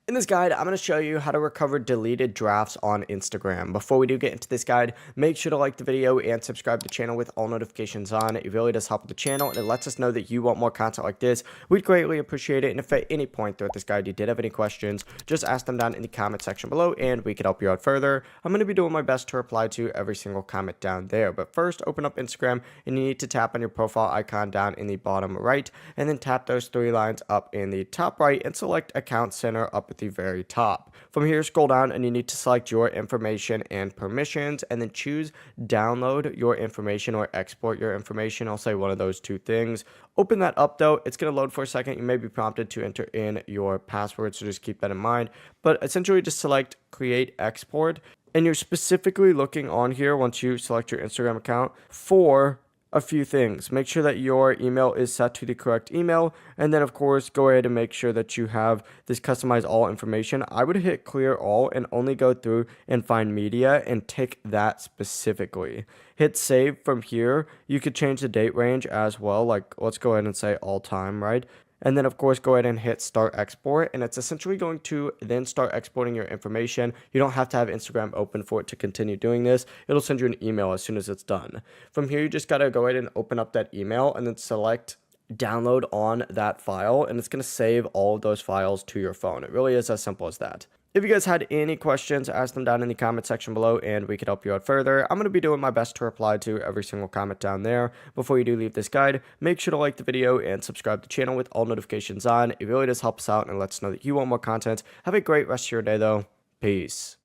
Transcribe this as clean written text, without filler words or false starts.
In this guide, I'm going to show you how to recover deleted drafts on Instagram. Before we do get into this guide, make sure to like the video and subscribe to the channel with all notifications on. It really does help with the channel, and it lets us know that you want more content like this. We'd greatly appreciate it, and if at any point throughout this guide you did have any questions, just ask them down in the comment section below, and we could help you out further. I'm going to be doing my best to reply to every single comment down there. But first, open up Instagram, and you need to tap on your profile icon down in the bottom right, and then tap those three lines up in the top right, and select Account Center up at the very top. From here, scroll down and you need to select your information and permissions, and then choose download your information or export your information. I'll say one of those two things. Open that up though. It's going to load for a second. You may be prompted to enter in your password, so just keep that in mind. But essentially just select create export, and you're specifically looking on here once you select your Instagram account for a few things. Make sure that your email is set to the correct email, and then of course go ahead and make sure that you have this customize all information. I would hit clear all and only go through and find media and tick that specifically. Hit save. From here you could change the date range as well, like let's go ahead and say all time, right? And then, of course, go ahead and hit start export. And it's essentially going to then start exporting your information. You don't have to have Instagram open for it to continue doing this. It'll send you an email as soon as it's done. From here, you just got to go ahead and open up that email and then select download on that file. And it's going to save all of those files to your phone. It really is as simple as that. If you guys had any questions, ask them down in the comment section below, and we could help you out further. I'm going to be doing my best to reply to every single comment down there. Before you do leave this guide, make sure to like the video and subscribe to the channel with all notifications on. It really does help us out and lets us know that you want more content. Have a great rest of your day, though. Peace.